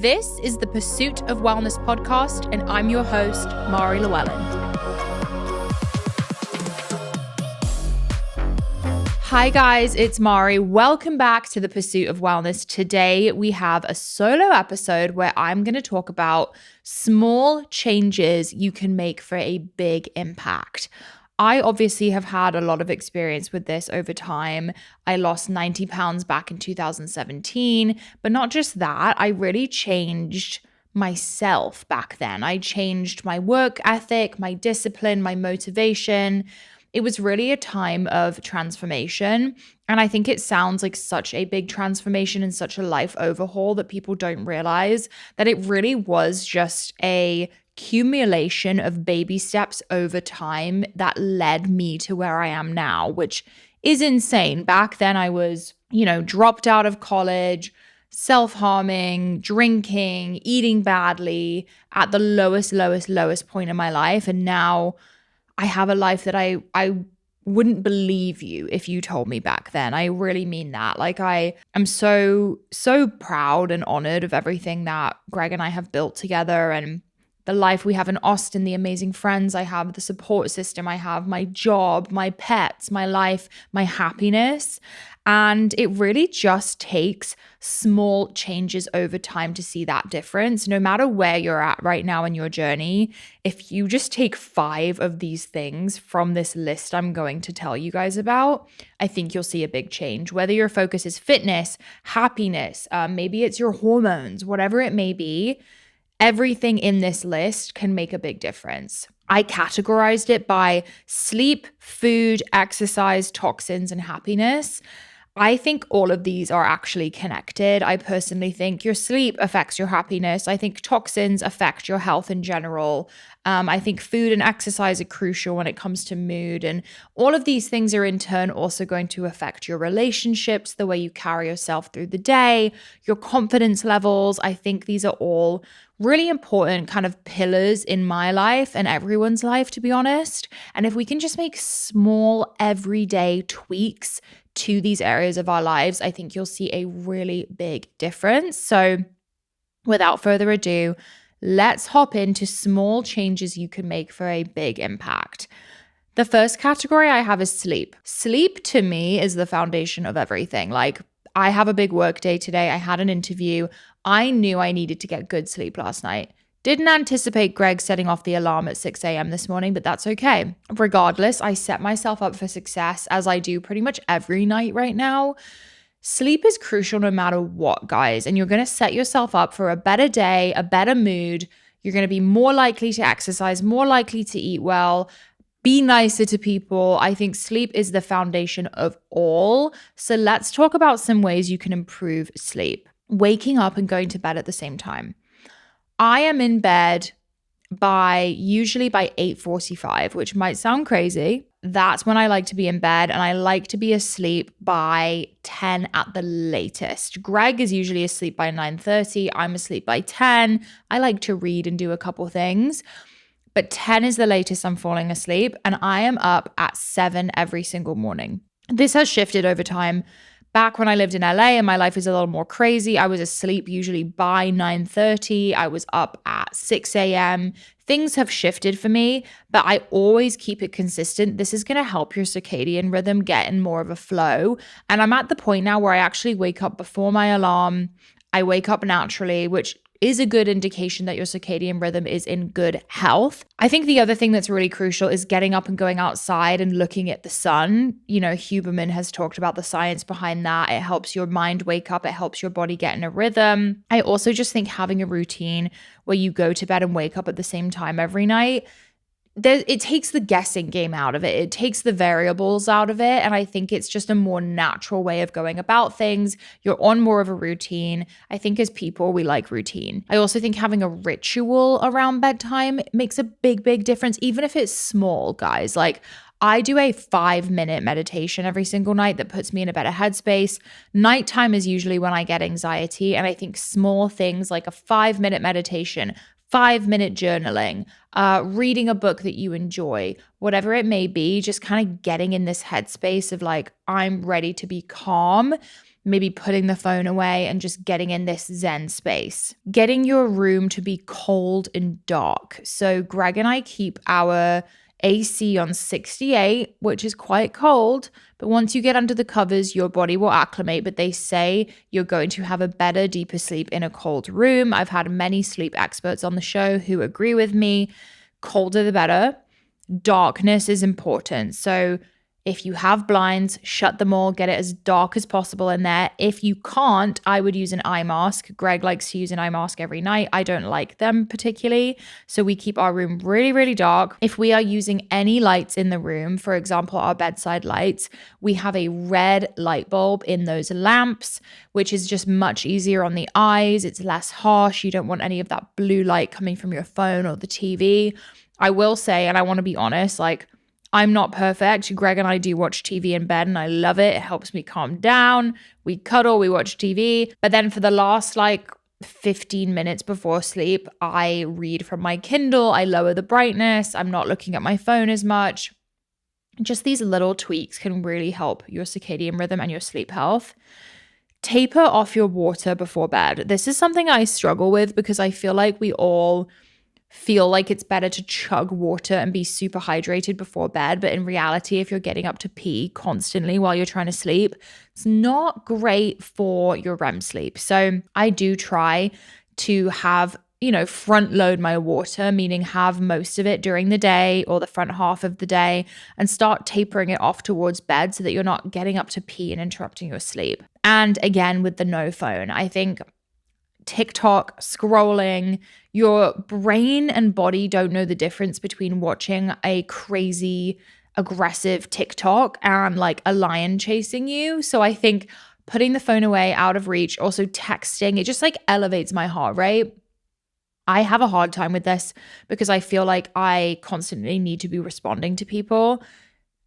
This is the Pursuit of Wellness podcast, and I'm your host, Mari Llewellyn. Hi guys, it's Mari. Welcome back to the Pursuit of Wellness. Today we have a solo episode where I'm going to talk about small changes you can make for a big impact. I obviously have had a lot of experience with this over time. I lost 90 pounds back in 2017, but not just that, I really changed myself back then. I changed my work ethic, my discipline, my motivation. It was really a time of transformation. And I think it sounds like such a big transformation and such a life overhaul that people don't realize that it really was just a accumulation of baby steps over time that led me to where I am now, which is insane. Back then I was, dropped out of college, self-harming, drinking, eating badly at the lowest point in my life. And now I have a life that I wouldn't believe you if you told me back then. I really mean that. Like I am so proud and honored of everything that Greg and I have built together, and the life we have in Austin, the amazing friends I have, the support system I have, my job, my pets, my life, my happiness. And it really just takes small changes over time to see that difference. No matter where you're at right now in your journey, if you just take 5 of these things from this list I'm going to tell you guys about, I think you'll see a big change. Whether your focus is fitness, happiness, maybe it's your hormones, whatever it may be, everything in this list can make a big difference. I categorized it by sleep, food, exercise, toxins, and happiness. I think all of these are actually connected. I personally think your sleep affects your happiness. I think toxins affect your health in general. I think food and exercise are crucial when it comes to mood. And all of these things are in turn also going to affect your relationships, the way you carry yourself through the day, your confidence levels. I think these are all really important kind of pillars in my life and everyone's life, to be honest. And if we can just make small everyday tweaks to these areas of our lives, I think you'll see a really big difference. So without further ado, let's hop into small changes you can make for a big impact. The first category I have is sleep. Sleep to me is the foundation of everything. Like, I have a big work day today. I had an interview. I knew I needed to get good sleep last night. Didn't anticipate Greg setting off the alarm at 6 a.m. this morning, but that's okay. Regardless, I set myself up for success, as I do pretty much every night right now. Sleep is crucial no matter what, guys, and you're going to set yourself up for a better day, a better mood. You're going to be more likely to exercise, more likely to eat well, be nicer to people. I think sleep is the foundation of all. So let's talk about some ways you can improve sleep. Waking up and going to bed at the same time. I am in bed usually by 8:45, which might sound crazy. That's when I like to be in bed, and I like to be asleep by 10 at the latest. Greg is usually asleep by 9:30. I'm asleep by 10. I like to read and do a couple things, but 10 is the latest I'm falling asleep, and I am up at 7 every single morning. This has shifted over time. Back when I lived in LA and my life was a little more crazy, I was asleep usually by 9:30. I was up at 6 a.m. Things have shifted for me, but I always keep it consistent. This is going to help your circadian rhythm get in more of a flow. And I'm at the point now where I actually wake up before my alarm. I wake up naturally, which is a good indication that your circadian rhythm is in good health. I think the other thing that's really crucial is getting up and going outside and looking at the sun. Huberman has talked about the science behind that. It helps your mind wake up. It helps your body get in a rhythm. I also just think having a routine where you go to bed and wake up at the same time every night, it takes the guessing game out of it. It takes the variables out of it. And I think it's just a more natural way of going about things. You're on more of a routine. I think as people, we like routine. I also think having a ritual around bedtime makes a big difference, even if it's small, guys. Like, I do a 5-minute meditation every single night that puts me in a better headspace. Nighttime is usually when I get anxiety. And I think small things like a 5-minute meditation, 5-minute journaling, reading a book that you enjoy, whatever it may be, just kind of getting in this headspace of like, I'm ready to be calm, maybe putting the phone away and just getting in this Zen space. Getting your room to be cold and dark. So Greg and I keep our AC on 68, which is quite cold, but once you get under the covers, your body will acclimate. But they say you're going to have a better, deeper sleep in a cold room. I've had many sleep experts on the show who agree with me. Colder the better. Darkness is important. So if you have blinds, shut them all, get it as dark as possible in there. If you can't, I would use an eye mask. Greg likes to use an eye mask every night. I don't like them particularly. So we keep our room really, really dark. If we are using any lights in the room, for example, our bedside lights, we have a red light bulb in those lamps, which is just much easier on the eyes. It's less harsh. You don't want any of that blue light coming from your phone or the TV. I will say, and I want to be honest, like, I'm not perfect. Greg and I do watch TV in bed and I love it. It helps me calm down. We cuddle, we watch TV. But then for the last 15 minutes before sleep, I read from my Kindle. I lower the brightness. I'm not looking at my phone as much. Just these little tweaks can really help your circadian rhythm and your sleep health. Taper off your water before bed. This is something I struggle with because I feel like we all feel like it's better to chug water and be super hydrated before bed. But in reality, if you're getting up to pee constantly while you're trying to sleep, it's not great for your REM sleep. So I do try to have, front load my water, meaning have most of it during the day or the front half of the day and start tapering it off towards bed so that you're not getting up to pee and interrupting your sleep. And again, with the no phone, I think TikTok, scrolling, your brain and body don't know the difference between watching a crazy, aggressive TikTok and a lion chasing you. So I think putting the phone away, out of reach, also texting, it just elevates my heart rate. I have a hard time with this because I feel like I constantly need to be responding to people.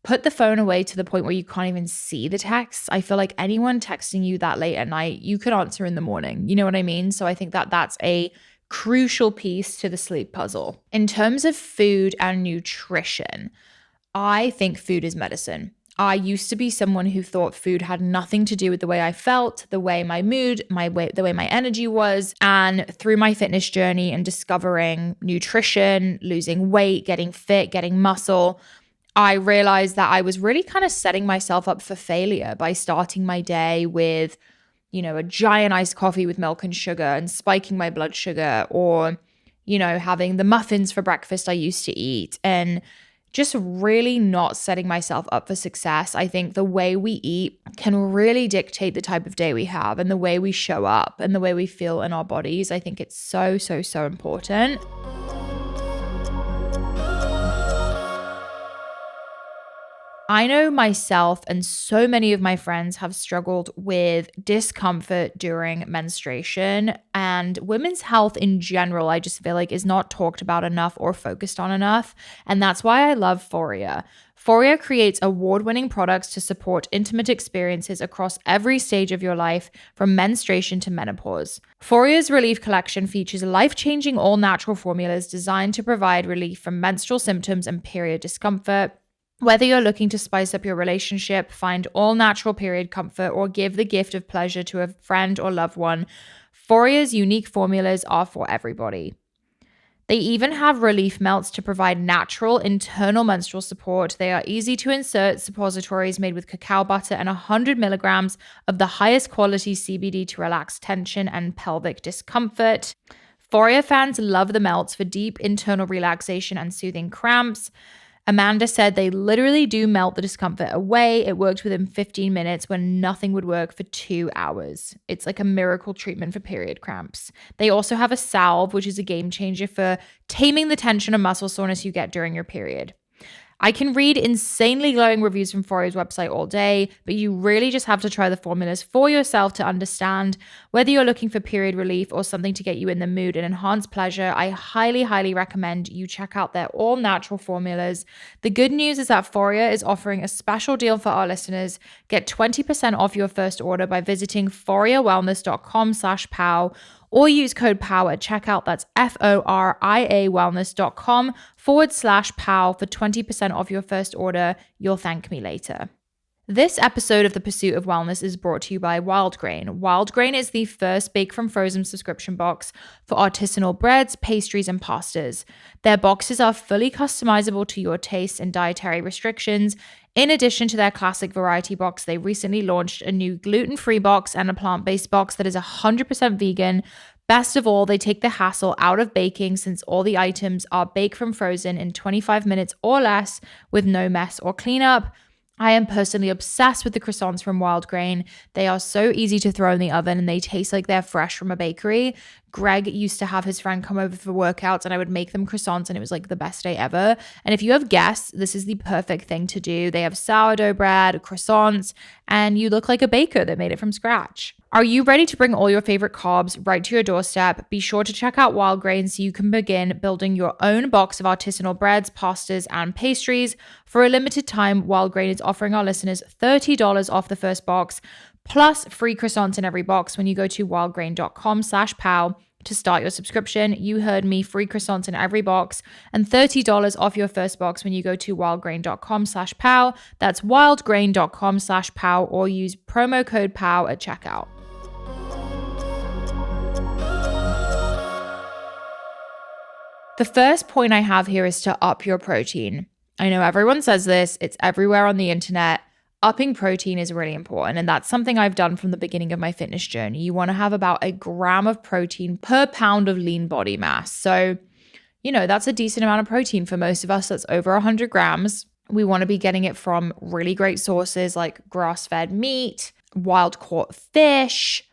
Put the phone away to the point where you can't even see the texts. I feel like anyone texting you that late at night, you could answer in the morning. You know what I mean? So I think that that's a crucial piece to the sleep puzzle. In terms of food and nutrition, I think food is medicine. I used to be someone who thought food had nothing to do with the way I felt, the way my mood, the way my energy was. And through my fitness journey and discovering nutrition, losing weight, getting fit, getting muscle, I realized that I was really kind of setting myself up for failure by starting my day with, a giant iced coffee with milk and sugar and spiking my blood sugar, or, having the muffins for breakfast I used to eat and just really not setting myself up for success. I think the way we eat can really dictate the type of day we have and the way we show up and the way we feel in our bodies. I think it's so, so, so important. I know myself and so many of my friends have struggled with discomfort during menstruation, and women's health in general, I just feel like is not talked about enough or focused on enough. And that's why I love Foria. Foria creates award-winning products to support intimate experiences across every stage of your life, from menstruation to menopause. Foria's Relief Collection features life-changing all-natural formulas designed to provide relief from menstrual symptoms and period discomfort. Whether you're looking to spice up your relationship, find all-natural period comfort, or give the gift of pleasure to a friend or loved one, Foria's unique formulas are for everybody. They even have relief melts to provide natural internal menstrual support. They are easy to insert suppositories made with cacao butter and 100 milligrams of the highest quality CBD to relax tension and pelvic discomfort. Foria fans love the melts for deep internal relaxation and soothing cramps. Amanda said they literally do melt the discomfort away. It worked within 15 minutes when nothing would work for 2 hours. It's like a miracle treatment for period cramps. They also have a salve, which is a game changer for taming the tension and muscle soreness you get during your period. I can read insanely glowing reviews from Foria's website all day, but you really just have to try the formulas for yourself to understand. Whether you're looking for period relief or something to get you in the mood and enhance pleasure, I highly, highly recommend you check out their all-natural formulas. The good news is that Foria is offering a special deal for our listeners. Get 20% off your first order by visiting foriawellness.com/pow or use code POW at checkout. That's FORIA wellness.com/POW for 20% off your first order. You'll thank me later. This episode of The Pursuit of Wellness is brought to you by Wild Grain. Wild Grain is the first bake from frozen subscription box for artisanal breads, pastries, and pastas. Their boxes are fully customizable to your tastes and dietary restrictions. In addition to their classic variety box, they recently launched a new gluten-free box and a plant-based box that is 100% vegan. Best of all, they take the hassle out of baking since all the items are baked from frozen in 25 minutes or less with no mess or cleanup. I am personally obsessed with the croissants from Wild Grain. They are so easy to throw in the oven and they taste like they're fresh from a bakery. Greg used to have his friend come over for workouts and I would make them croissants and it was like the best day ever. And if you have guests, this is the perfect thing to do. They have sourdough bread, croissants, and you look like a baker that made it from scratch. Are you ready to bring all your favorite carbs right to your doorstep? Be sure to check out Wild Grain so you can begin building your own box of artisanal breads, pastas, and pastries. For a limited time, Wild Grain is offering our listeners $30 off the first box, plus free croissants in every box when you go to wildgrain.com/pow to start your subscription. You heard me, free croissants in every box and $30 off your first box when you go to wildgrain.com/pow. That's wildgrain.com/pow or use promo code POW at checkout. The first point I have here is to up your protein. I know everyone says this, it's everywhere on the internet. Upping protein is really important, and that's something I've done from the beginning of my fitness journey. You want to have about 1 gram of protein per pound of lean body mass. So, that's a decent amount of protein. For most of us, that's over 100 grams. We want to be getting it from really great sources like grass-fed meat, wild-caught fish,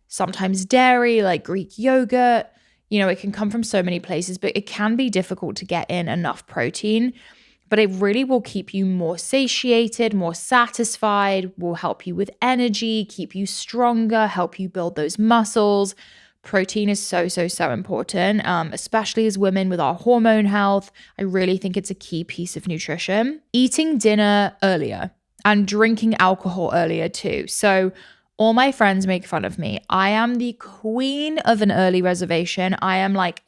sometimes dairy like Greek yogurt. It can come from so many places, but it can be difficult to get in enough protein. But it really will keep you more satiated, more satisfied, will help you with energy, keep you stronger, help you build those muscles. Protein is so, so, so important, especially as women with our hormone health. I really think it's a key piece of nutrition. Eating dinner earlier and drinking alcohol earlier too. So all my friends make fun of me. I am the queen of an early reservation. I am like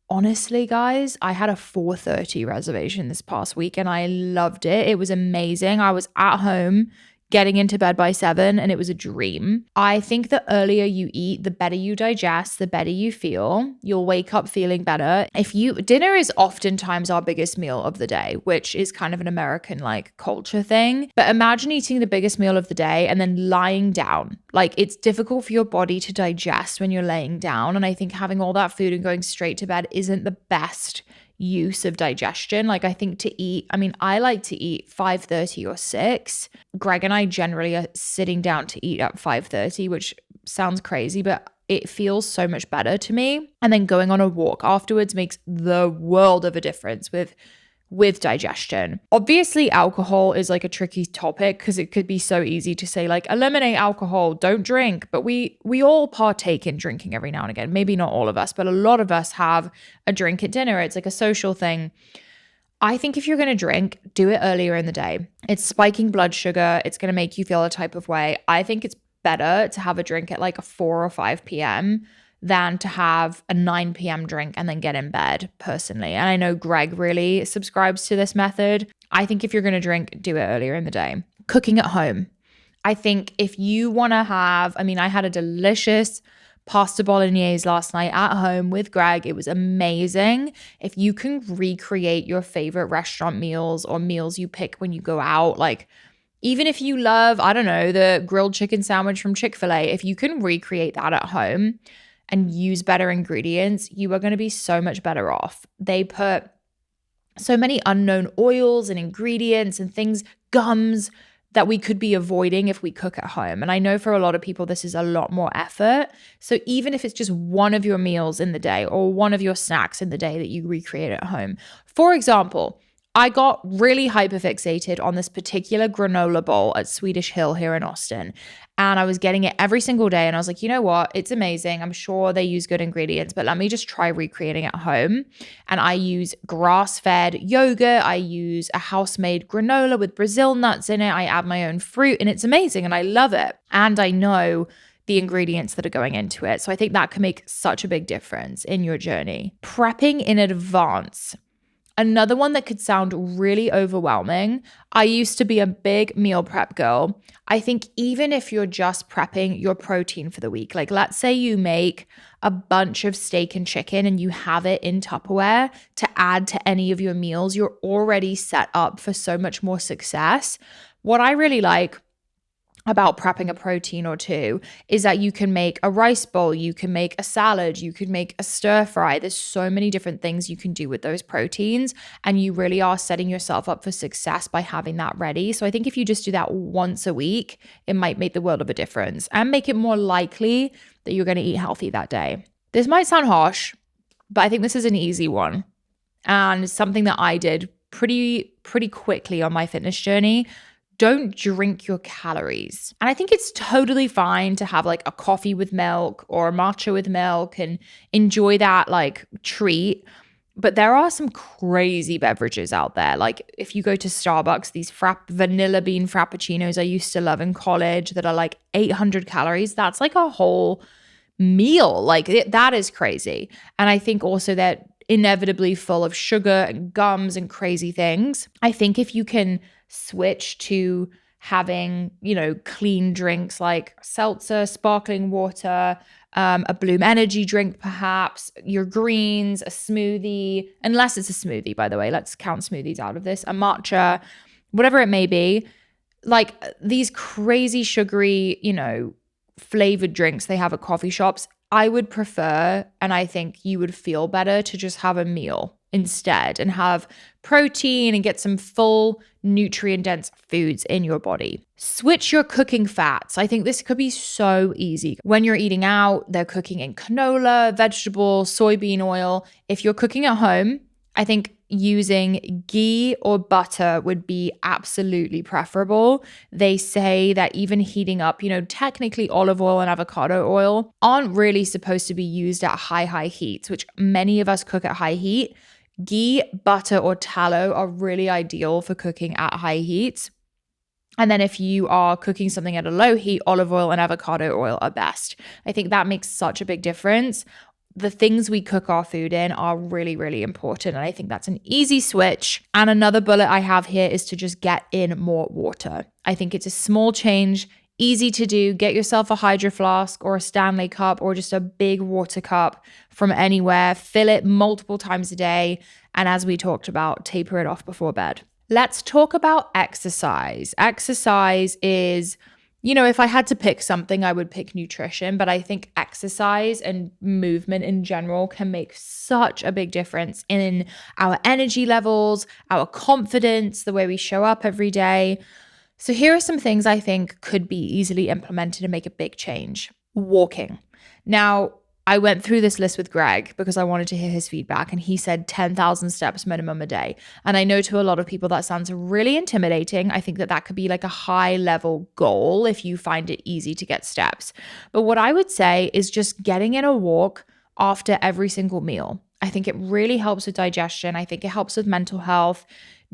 honestly, guys, I had a 4:30 reservation this past week and I loved it. It was amazing. I was at home getting into bed by 7 and it was a dream. I think the earlier you eat, the better you digest, the better you feel. You'll wake up feeling better. Dinner is oftentimes our biggest meal of the day, which is kind of an American culture thing. But imagine eating the biggest meal of the day and then lying down. It's difficult for your body to digest when you're laying down. And I think having all that food and going straight to bed isn't the best use of digestion. I think I like to eat 5:30 or 6. Greg and I generally are sitting down to eat at 5:30, which sounds crazy, but it feels so much better to me. And then going on a walk afterwards makes the world of a difference with digestion. Obviously, alcohol is a tricky topic because it could be so easy to say eliminate alcohol, don't drink. But we all partake in drinking every now and again. Maybe not all of us, but a lot of us have a drink at dinner. It's a social thing. I think if you're going to drink, do it earlier in the day. It's spiking blood sugar. It's going to make you feel a type of way. I think it's better to have a drink at a 4 or 5 p.m. than to have a 9 p.m. drink and then get in bed, personally. And I know Greg really subscribes to this method. I think if you're going to drink, do it earlier in the day. Cooking at home. I think if you want to have, I had a delicious pasta bolognese last night at home with Greg. It was amazing. If you can recreate your favorite restaurant meals or meals you pick when you go out, even if you love, the grilled chicken sandwich from Chick-fil-A, if you can recreate that at home and use better ingredients, you are going to be so much better off. They put so many unknown oils and ingredients and things, gums, that we could be avoiding if we cook at home. And I know for a lot of people, this is a lot more effort. So even if it's just one of your meals in the day or one of your snacks in the day that you recreate at home. For example, I got really hyperfixated on this particular granola bowl at Swedish Hill here in Austin. And I was getting it every single day. And I was like, you know what? It's amazing. I'm sure they use good ingredients, but let me just try recreating it at home. And I use grass-fed yogurt. I use a house-made granola with Brazil nuts in it. I add my own fruit and it's amazing. And I love it. And I know the ingredients that are going into it. So I think that can make such a big difference in your journey. Prepping in advance. Another one that could sound really overwhelming. I used to be a big meal prep girl. I think even if you're just prepping your protein for the week, like let's say you make a bunch of steak and chicken and you have it in Tupperware to add to any of your meals, you're already set up for so much more success. What I really like about prepping a protein or two is that you can make a rice bowl, you can make a salad, you could make a stir fry. There's so many different things you can do with those proteins, and you really are setting yourself up for success by having that ready. So I think if you just do that once a week, it might make the world of a difference and make it more likely that you're going to eat healthy that day. This might sound harsh, but I think this is an easy one and something that I did pretty quickly on my fitness journey. Don't drink your calories. And I think it's totally fine to have like a coffee with milk or a matcha with milk and enjoy that like treat. But there are some crazy beverages out there. Like if you go to Starbucks, these vanilla bean frappuccinos I used to love in college that are like 800 calories. That's like a whole meal. Like that is crazy. And I think also that inevitably full of sugar and gums and crazy things. I think if you can switch to having, clean drinks like seltzer, sparkling water, a Bloom energy drink, perhaps your greens, a smoothie, unless it's a smoothie, by the way, let's count smoothies out of this, a matcha, whatever it may be, like these crazy sugary, flavored drinks they have at coffee shops. I would prefer, and I think you would feel better to just have a meal instead and have protein and get some full nutrient-dense foods in your body. Switch your cooking fats. I think this could be so easy. When you're eating out, they're cooking in canola, vegetables, soybean oil. If you're cooking at home, I think using ghee or butter would be absolutely preferable. They say that even heating up, technically olive oil and avocado oil aren't really supposed to be used at high heats, which many of us cook at high heat. Ghee, butter, or tallow are really ideal for cooking at high heats. And then if you are cooking something at a low heat, olive oil and avocado oil are best. I think that makes such a big difference. The things we cook our food in are really, really important. And I think that's an easy switch. And another bullet I have here is to just get in more water. I think it's a small change, easy to do. Get yourself a Hydro Flask or a Stanley cup or just a big water cup from anywhere. Fill it multiple times a day. And as we talked about, taper it off before bed. Let's talk about exercise. Exercise is, if I had to pick something, I would pick nutrition, but I think exercise and movement in general can make such a big difference in our energy levels, our confidence, the way we show up every day. So here are some things I think could be easily implemented and make a big change. Walking. Now, I went through this list with Greg because I wanted to hear his feedback, and he said 10,000 steps minimum a day. And I know to a lot of people that sounds really intimidating. I think that could be like a high level goal if you find it easy to get steps. But what I would say is just getting in a walk after every single meal. I think it really helps with digestion. I think it helps with mental health.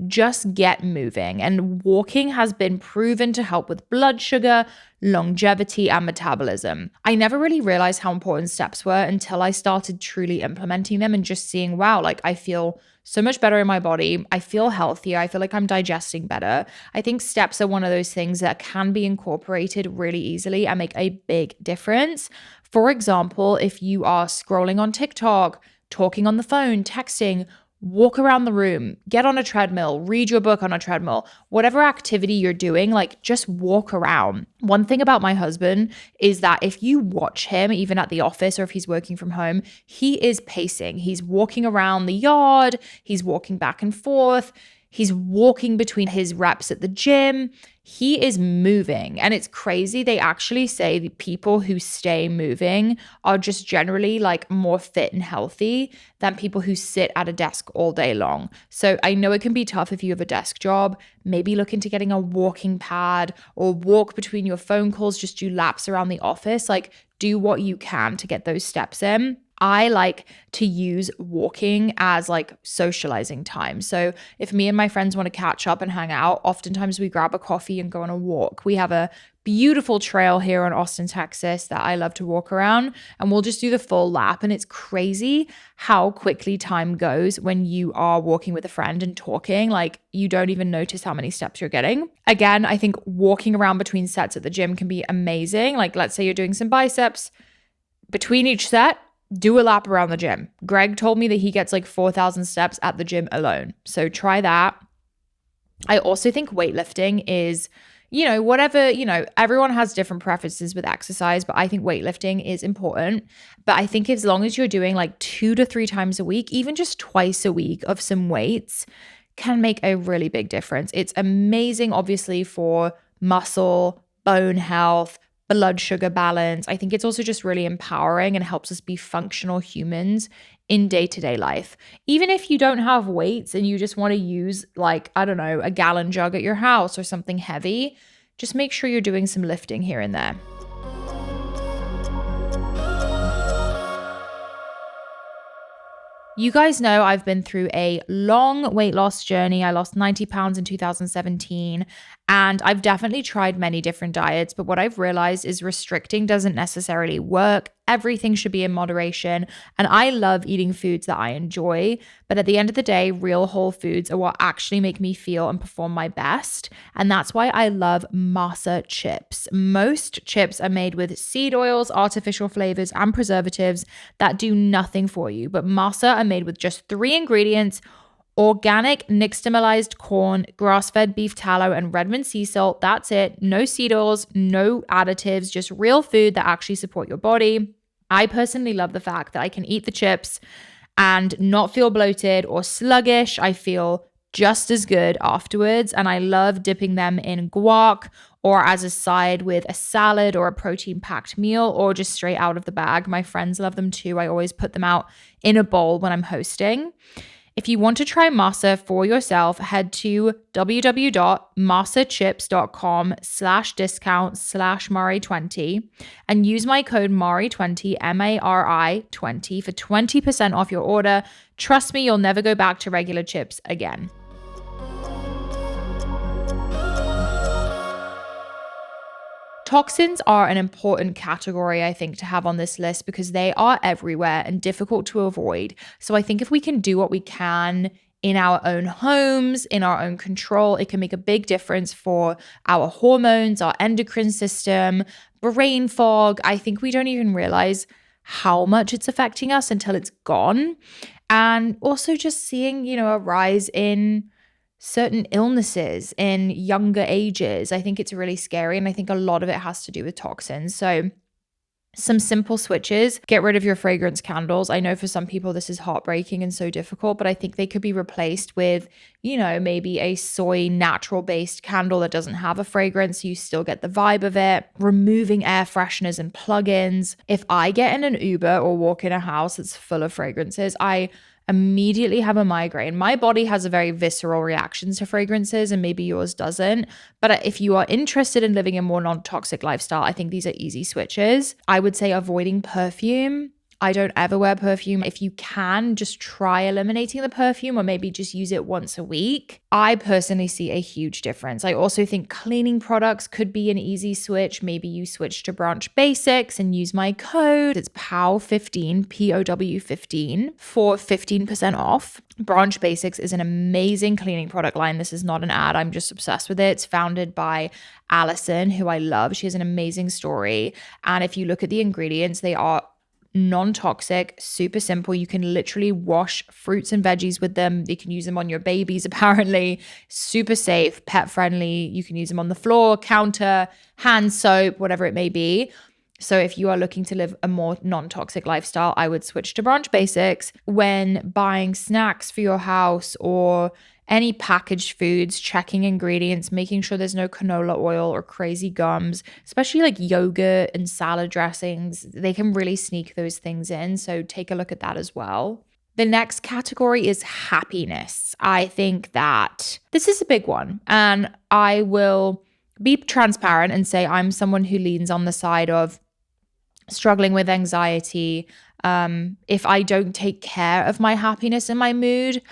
Just get moving. And walking has been proven to help with blood sugar, longevity, and metabolism. I never really realized how important steps were until I started truly implementing them and just seeing, wow, like I feel so much better in my body. I feel healthier. I feel like I'm digesting better. I think steps are one of those things that can be incorporated really easily and make a big difference. For example, if you are scrolling on TikTok, talking on the phone, texting, walk around the room, get on a treadmill, read your book on a treadmill, whatever activity you're doing, like just walk around. One thing about my husband is that if you watch him, even at the office or if he's working from home, he is pacing. He's walking around the yard, he's walking back and forth, he's walking between his reps at the gym. He is moving, and it's crazy. They actually say the people who stay moving are just generally like more fit and healthy than people who sit at a desk all day long. So I know it can be tough if you have a desk job. Maybe look into getting a walking pad or walk between your phone calls, just do laps around the office. Like do what you can to get those steps in. I like to use walking as like socializing time. So if me and my friends want to catch up and hang out, oftentimes we grab a coffee and go on a walk. We have a beautiful trail here in Austin, Texas that I love to walk around, and we'll just do the full lap. And it's crazy how quickly time goes when you are walking with a friend and talking. Like, you don't even notice how many steps you're getting. Again, I think walking around between sets at the gym can be amazing. Like, let's say you're doing some biceps. Between each set, do a lap around the gym. Greg told me that he gets like 4,000 steps at the gym alone. So try that. I also think weightlifting is, whatever, everyone has different preferences with exercise, but I think weightlifting is important. But I think as long as you're doing like 2 to 3 times a week, even just twice a week of some weights, can make a really big difference. It's amazing, obviously, for muscle, bone health, blood sugar balance. I think it's also just really empowering and helps us be functional humans in day-to-day life. Even if you don't have weights and you just want to use like, I don't know, a gallon jug at your house or something heavy, just make sure you're doing some lifting here and there. You guys know I've been through a long weight loss journey. I lost 90 pounds in 2017, and I've definitely tried many different diets, but what I've realized is restricting doesn't necessarily work. Everything should be in moderation, and I love eating foods that I enjoy, but at the end of the day, real whole foods are what actually make me feel and perform my best, and that's why I love masa chips. Most chips are made with seed oils, artificial flavors, and preservatives that do nothing for you, but masa are made with just 3 ingredients: organic nixtamalized corn, grass-fed beef tallow, and Redmond sea salt. That's it. No seed oils, no additives, just real food that actually support your body. I personally love the fact that I can eat the chips and not feel bloated or sluggish. I feel just as good afterwards, and I love dipping them in guac or as a side with a salad or a protein-packed meal, or just straight out of the bag. My friends love them too. I always put them out in a bowl when I'm hosting. If you want to try masa for yourself, head to www.masachips.com/discount/Mari20 and use my code MARI20, MARI20 for 20% off your order. Trust me, you'll never go back to regular chips again. Toxins are an important category, I think, to have on this list because they are everywhere and difficult to avoid. So I think if we can do what we can in our own homes, in our own control, it can make a big difference for our hormones, our endocrine system, brain fog. I think we don't even realize how much it's affecting us until it's gone. And also just seeing, a rise in certain illnesses in younger ages. I think it's really scary, and I think a lot of it has to do with toxins. So some simple switches: get rid of your fragrance candles. I know for some people this is heartbreaking and so difficult, but I think they could be replaced with, maybe a soy natural based candle that doesn't have a fragrance, so you still get the vibe of it. Removing air fresheners and plugins. If I get in an Uber or walk in a house that's full of fragrances, I immediately have a migraine. My body has a very visceral reaction to fragrances, and maybe yours doesn't. But if you are interested in living a more non-toxic lifestyle, I think these are easy switches. I would say avoiding perfume. I don't ever wear perfume. If you can, just try eliminating the perfume or maybe just use it once a week. I personally see a huge difference. I also think cleaning products could be an easy switch. Maybe you switch to Branch Basics and use my code. It's POW15, POW15 for 15% off. Branch Basics is an amazing cleaning product line. This is not an ad. I'm just obsessed with it. It's founded by Allison, who I love. She has an amazing story. And if you look at the ingredients, they are non-toxic, super simple. You can literally wash fruits and veggies with them. You can use them on your babies, apparently. Super safe, pet friendly. You can use them on the floor, counter, hand soap, whatever it may be. So if you are looking to live a more non-toxic lifestyle, I would switch to Branch Basics. When buying snacks for your house or any packaged foods, checking ingredients, making sure there's no canola oil or crazy gums, especially like yogurt and salad dressings, they can really sneak those things in. So take a look at that as well. The next category is happiness. I think that this is a big one, and I will be transparent and say I'm someone who leans on the side of struggling with anxiety. If I don't take care of my happiness and my mood,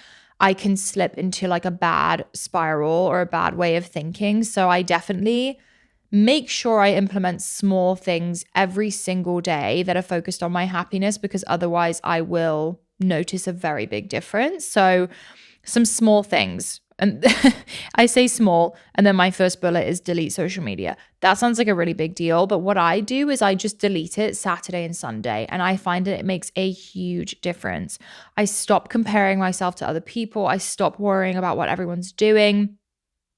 I can slip into like a bad spiral or a bad way of thinking. So I definitely make sure I implement small things every single day that are focused on my happiness, because otherwise I will notice a very big difference. So some small things. And I say small, and then my first bullet is delete social media. That sounds like a really big deal, but what I do is I just delete it Saturday and Sunday, and I find it makes a huge difference. I stop comparing myself to other people. I stop worrying about what everyone's doing.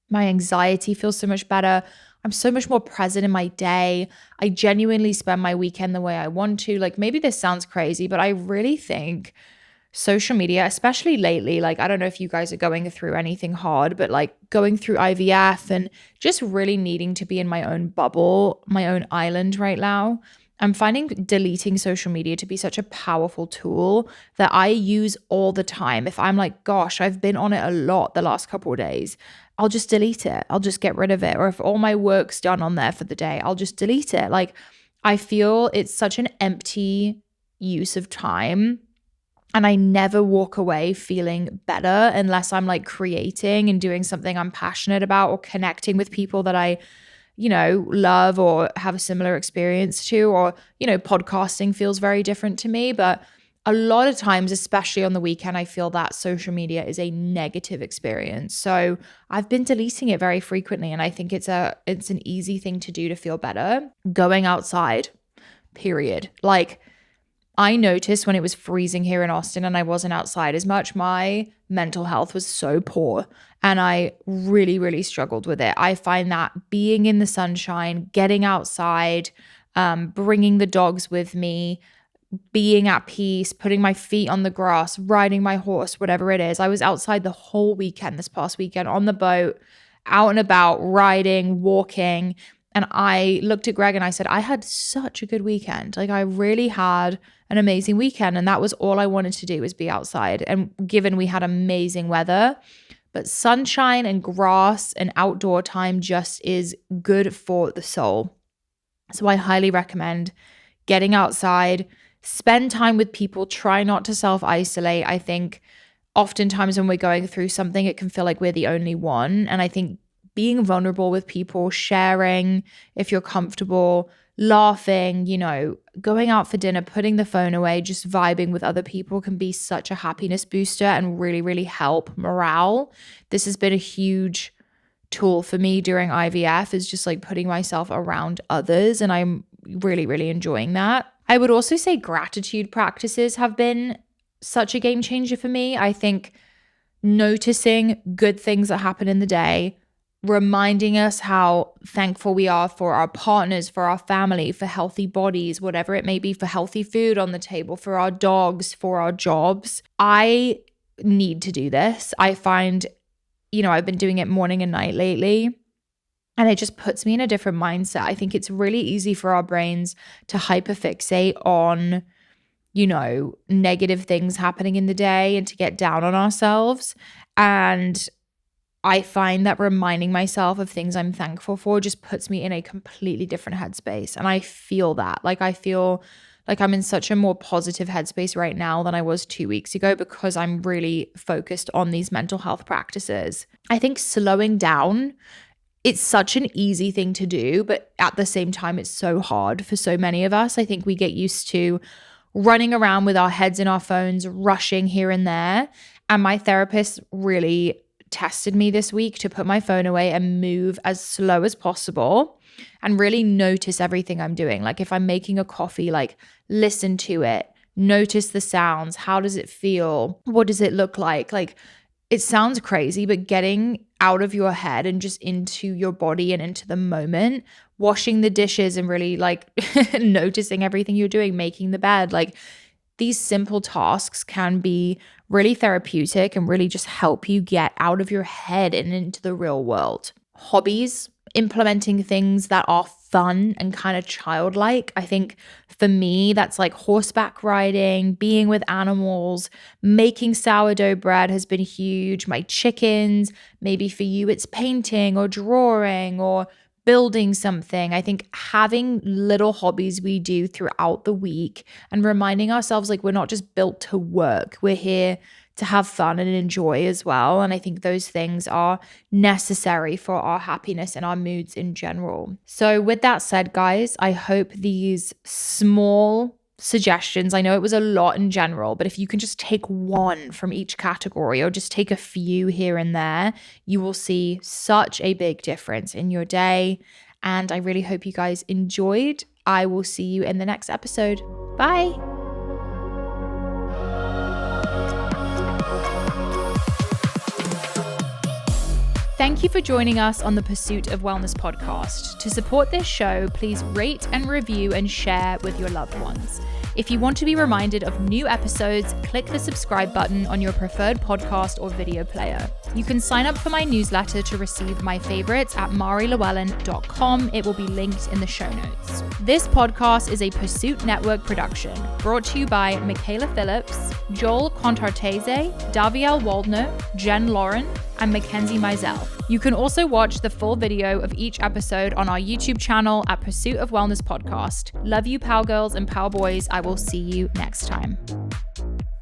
My anxiety feels so much better. I'm so much more present in my day. I genuinely spend my weekend the way I want to. Like, maybe this sounds crazy, but I really think social media, especially lately, like, I don't know if you guys are going through anything hard, but like going through IVF and just really needing to be in my own bubble, my own island right now. I'm finding deleting social media to be such a powerful tool that I use all the time. If I'm like, gosh, I've been on it a lot the last couple of days, I'll just delete it. I'll just get rid of it. Or if all my work's done on there for the day, I'll just delete it. Like, I feel it's such an empty use of time. And I never walk away feeling better unless I'm like creating and doing something I'm passionate about, or connecting with people that I, love or have a similar experience to, or, podcasting feels very different to me. But a lot of times, especially on the weekend, I feel that social media is a negative experience. So I've been deleting it very frequently. And I think it's an easy thing to do to feel better. Going outside, period. Like, I noticed when it was freezing here in Austin and I wasn't outside as much, my mental health was so poor, and I really, really struggled with it. I find that being in the sunshine, getting outside, bringing the dogs with me, being at peace, putting my feet on the grass, riding my horse, whatever it is. I was outside the whole weekend, this past weekend, on the boat, out and about, riding, walking. And I looked at Greg and I said, I had such a good weekend. Like, I really had an amazing weekend. And that was all I wanted to do, was be outside. And given we had amazing weather, but sunshine and grass and outdoor time just is good for the soul. So I highly recommend getting outside, spend time with people, try not to self-isolate. I think oftentimes when we're going through something, it can feel like we're the only one. And I think being vulnerable with people, sharing if you're comfortable, laughing, going out for dinner, putting the phone away, just vibing with other people can be such a happiness booster and really, really help morale. This has been a huge tool for me during IVF, is just like putting myself around others. And I'm really, really enjoying that. I would also say gratitude practices have been such a game changer for me. I think noticing good things that happen in the day, reminding us how thankful we are for our partners, for our family, for healthy bodies, whatever it may be, for healthy food on the table, for our dogs, for our jobs. I need to do this. I find, I've been doing it morning and night lately, and it just puts me in a different mindset. I think it's really easy for our brains to hyperfixate on, negative things happening in the day and to get down on ourselves. And I find that reminding myself of things I'm thankful for just puts me in a completely different headspace. And I feel that. Like, I feel like I'm in such a more positive headspace right now than I was 2 weeks ago, because I'm really focused on these mental health practices. I think slowing down, it's such an easy thing to do, but at the same time, it's so hard for so many of us. I think we get used to running around with our heads in our phones, rushing here and there. And my therapist really tested me this week to put my phone away and move as slow as possible and really notice everything I'm doing. Like, if I'm making a coffee, like, listen to it, notice the sounds. How does it feel? What does it look like? Like, it sounds crazy, but getting out of your head and just into your body and into the moment, washing the dishes and really like noticing everything you're doing, making the bed, like, these simple tasks can be really therapeutic and really just help you get out of your head and into the real world. Hobbies, implementing things that are fun and kind of childlike. I think for me, that's like horseback riding, being with animals, making sourdough bread has been huge. My chickens, maybe for you, it's painting or drawing or building something. I think having little hobbies we do throughout the week and reminding ourselves like we're not just built to work, we're here to have fun and enjoy as well. And I think those things are necessary for our happiness and our moods in general. So with that said, guys, I hope these small suggestions, I know it was a lot in general, but if you can just take one from each category or just take a few here and there, you will see such a big difference in your day. And I really hope you guys enjoyed. I will see you in the next episode. Bye. Thank you for joining us on the Pursuit of Wellness podcast. To support this show, please rate and review and share with your loved ones. If you want to be reminded of new episodes, click the subscribe button on your preferred podcast or video player. You can sign up for my newsletter to receive my favorites at marilewellyn.com. It will be linked in the show notes. This podcast is a Pursuit Network production, brought to you by Michaela Phillips, Joel Contartese, Daviel Waldner, Jen Lauren, and Mackenzie Mizell. You can also watch the full video of each episode on our YouTube channel at Pursuit of Wellness Podcast. Love you, Power Girls and Power Boys. I will see you next time.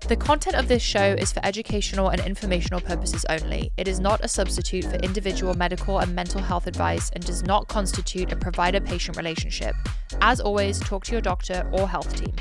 The content of this show is for educational and informational purposes only. It is not a substitute for individual medical and mental health advice and does not constitute a provider-patient relationship. As always, talk to your doctor or health team.